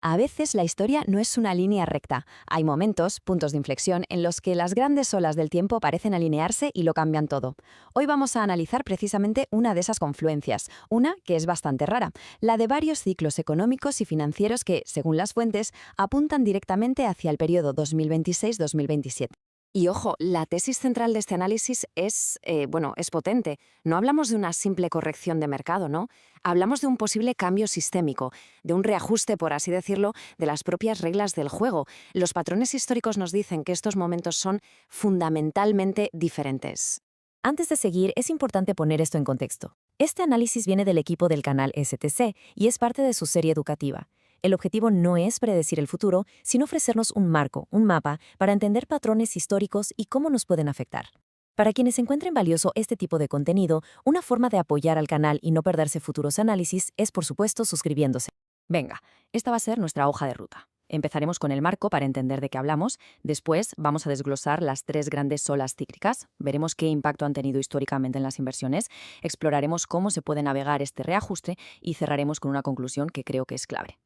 A veces la historia no es una línea recta. Hay momentos, puntos de inflexión, en los que las grandes olas del tiempo parecen alinearse y lo cambian todo. Hoy vamos a analizar precisamente una de esas confluencias, una que es bastante rara, la de varios ciclos económicos y financieros que, según las fuentes, apuntan directamente hacia el periodo 2026-2027. Y ojo, la tesis central de este análisis es potente. No hablamos de una simple corrección de mercado, ¿no? Hablamos de un posible cambio sistémico, de un reajuste, por así decirlo, de las propias reglas del juego. Los patrones históricos nos dicen que estos momentos son fundamentalmente diferentes. Antes de seguir, es importante poner esto en contexto. Este análisis viene del equipo del canal STC y es parte de su serie educativa. El objetivo no es predecir el futuro, sino ofrecernos un marco, un mapa, para entender patrones históricos y cómo nos pueden afectar. Para quienes encuentren valioso este tipo de contenido, una forma de apoyar al canal y no perderse futuros análisis es, por supuesto, suscribiéndose. Venga, esta va a ser nuestra hoja de ruta. Empezaremos con el marco para entender de qué hablamos, después vamos a desglosar las tres grandes olas cíclicas, veremos qué impacto han tenido históricamente en las inversiones, exploraremos cómo se puede navegar este reajuste y cerraremos con una conclusión que creo que es clave.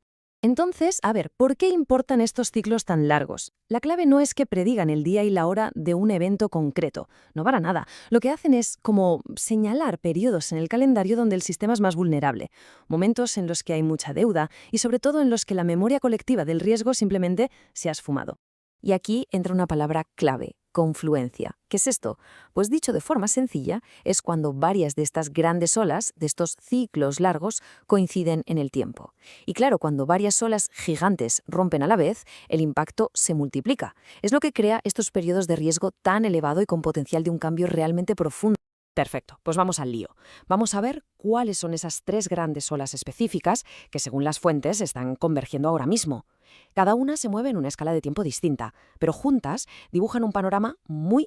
Entonces, a ver, ¿por qué importan estos ciclos tan largos? La clave no es que predigan el día y la hora de un evento concreto, no para nada. Lo que hacen es como señalar periodos en el calendario donde el sistema es más vulnerable, momentos en los que hay mucha deuda y sobre todo en los que la memoria colectiva del riesgo simplemente se ha esfumado. Y aquí entra una palabra clave: confluencia. ¿Qué es esto? Pues dicho de forma sencilla, es cuando varias de estas grandes olas, de estos ciclos largos, coinciden en el tiempo. Y claro, cuando varias olas gigantes rompen a la vez, el impacto se multiplica. Es lo que crea estos periodos de riesgo tan elevado y con potencial de un cambio realmente profundo. Perfecto, pues vamos al lío. Vamos a ver cuáles son esas tres grandes olas específicas que, según las fuentes, están convergiendo ahora mismo. Cada una se mueve en una escala de tiempo distinta, pero juntas dibujan un panorama muy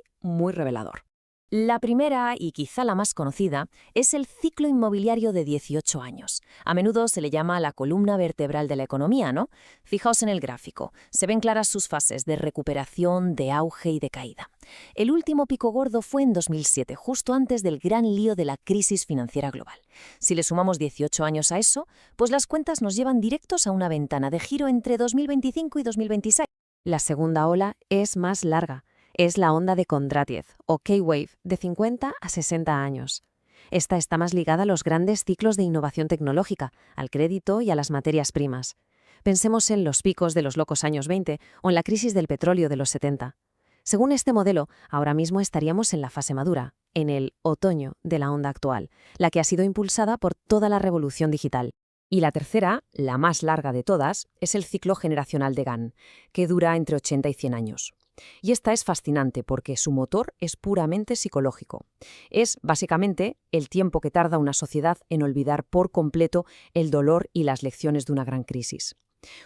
revelador. La primera, y quizá la más conocida, es el ciclo inmobiliario de 18 años. A menudo se le llama la columna vertebral de la economía, ¿no? Fijaos en el gráfico. Se ven claras sus fases de recuperación, de auge y de caída. El último pico gordo fue en 2007, justo antes del gran lío de la crisis financiera global. Si le sumamos 18 años a eso, pues las cuentas nos llevan directos a una ventana de giro entre 2025 y 2026. La segunda ola es más larga. Es la onda de Kondratiev, o K-Wave, de 50 a 60 años. Esta está más ligada a los grandes ciclos de innovación tecnológica, al crédito y a las materias primas. Pensemos en los picos de los locos años 20 o en la crisis del petróleo de los 70. Según este modelo, ahora mismo estaríamos en la fase madura, en el otoño de la onda actual, la que ha sido impulsada por toda la revolución digital. Y la tercera, la más larga de todas, es el ciclo generacional de Gann, que dura entre 80 y 100 años. Y esta es fascinante porque su motor es puramente psicológico. Es, básicamente, el tiempo que tarda una sociedad en olvidar por completo el dolor y las lecciones de una gran crisis.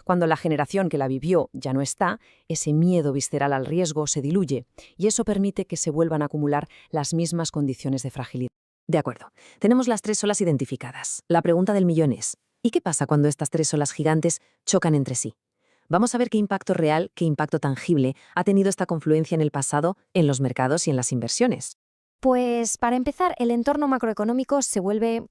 Cuando la generación que la vivió ya no está, ese miedo visceral al riesgo se diluye y eso permite que se vuelvan a acumular las mismas condiciones de fragilidad. De acuerdo, tenemos las tres olas identificadas. La pregunta del millón es: ¿y qué pasa cuando estas tres olas gigantes chocan entre sí? Vamos a ver qué impacto real, qué impacto tangible ha tenido esta confluencia en el pasado en los mercados y en las inversiones. Pues, para empezar, el entorno macroeconómico se vuelve,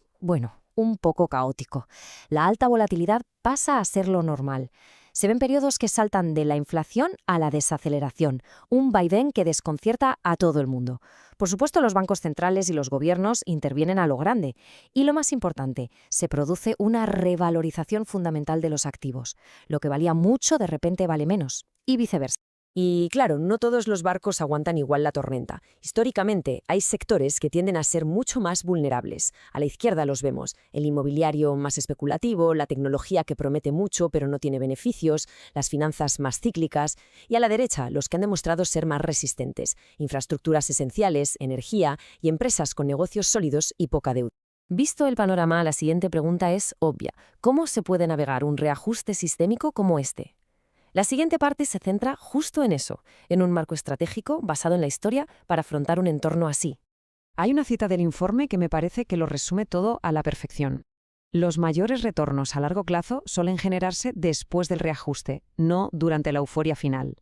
un poco caótico. La alta volatilidad pasa a ser lo normal. Se ven periodos que saltan de la inflación a la desaceleración, un vaivén que desconcierta a todo el mundo. Por supuesto, los bancos centrales y los gobiernos intervienen a lo grande. Y lo más importante, se produce una revalorización fundamental de los activos. Lo que valía mucho de repente vale menos, y viceversa. Y claro, no todos los barcos aguantan igual la tormenta. Históricamente, hay sectores que tienden a ser mucho más vulnerables. A la izquierda los vemos: el inmobiliario más especulativo, la tecnología que promete mucho pero no tiene beneficios, las finanzas más cíclicas. Y a la derecha, los que han demostrado ser más resistentes: infraestructuras esenciales, energía y empresas con negocios sólidos y poca deuda. Visto el panorama, la siguiente pregunta es obvia: ¿cómo se puede navegar un reajuste sistémico como este? La siguiente parte se centra justo en eso, en un marco estratégico basado en la historia para afrontar un entorno así. Hay una cita del informe que me parece que lo resume todo a la perfección. Los mayores retornos a largo plazo suelen generarse después del reajuste, no durante la euforia final.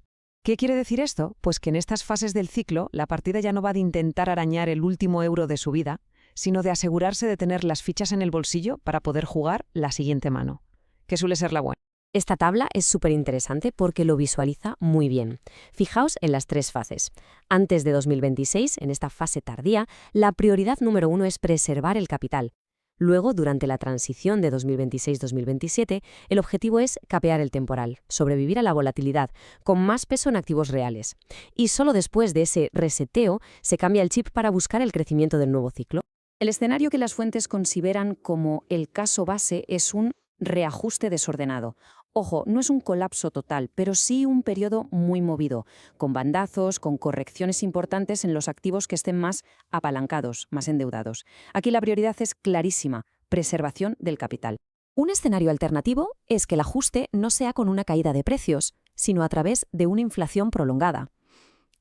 ¿Qué quiere decir esto? Pues que en estas fases del ciclo la partida ya no va de intentar arañar el último euro de su vida, sino de asegurarse de tener las fichas en el bolsillo para poder jugar la siguiente mano, que suele ser la buena. Esta tabla es súper interesante porque lo visualiza muy bien. Fijaos en las tres fases. Antes de 2026, en esta fase tardía, la prioridad número 1 es preservar el capital. Luego, durante la transición de 2026-2027, el objetivo es capear el temporal, sobrevivir a la volatilidad, con más peso en activos reales. Y solo después de ese reseteo se cambia el chip para buscar el crecimiento del nuevo ciclo. El escenario que las fuentes consideran como el caso base es un reajuste desordenado. Ojo, no es un colapso total, pero sí un periodo muy movido, con bandazos, con correcciones importantes en los activos que estén más apalancados, más endeudados. Aquí la prioridad es clarísima: preservación del capital. Un escenario alternativo es que el ajuste no sea con una caída de precios, sino a través de una inflación prolongada.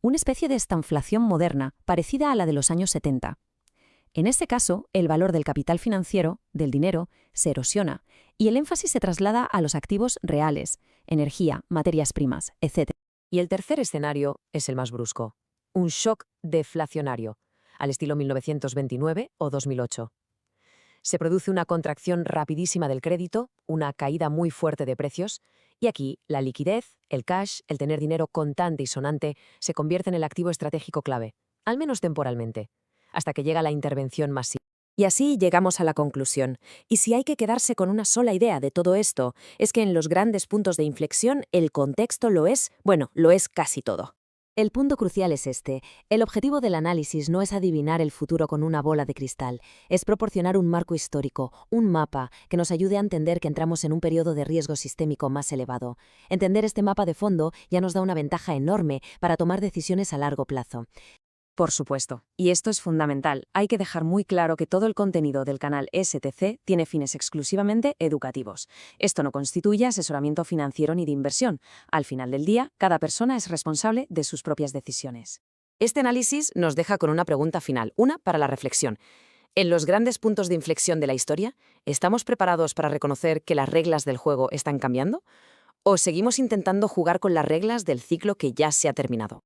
Una especie de estanflación moderna, parecida a la de los años 70. En este caso, el valor del capital financiero, del dinero, se erosiona y el énfasis se traslada a los activos reales, energía, materias primas, etc. Y el tercer escenario es el más brusco, un shock deflacionario, al estilo 1929 o 2008. Se produce una contracción rapidísima del crédito, una caída muy fuerte de precios, y aquí la liquidez, el cash, el tener dinero contante y sonante, se convierte en el activo estratégico clave, al menos temporalmente, hasta que llega la intervención masiva. Y así llegamos a la conclusión. Y si hay que quedarse con una sola idea de todo esto, es que en los grandes puntos de inflexión el contexto lo es, bueno, lo es casi todo. El punto crucial es este. El objetivo del análisis no es adivinar el futuro con una bola de cristal, es proporcionar un marco histórico, un mapa, que nos ayude a entender que entramos en un periodo de riesgo sistémico más elevado. Entender este mapa de fondo ya nos da una ventaja enorme para tomar decisiones a largo plazo. Por supuesto, y esto es fundamental, hay que dejar muy claro que todo el contenido del canal STC tiene fines exclusivamente educativos. Esto no constituye asesoramiento financiero ni de inversión. Al final del día, cada persona es responsable de sus propias decisiones. Este análisis nos deja con una pregunta final, una para la reflexión. En los grandes puntos de inflexión de la historia, ¿estamos preparados para reconocer que las reglas del juego están cambiando? ¿O seguimos intentando jugar con las reglas del ciclo que ya se ha terminado?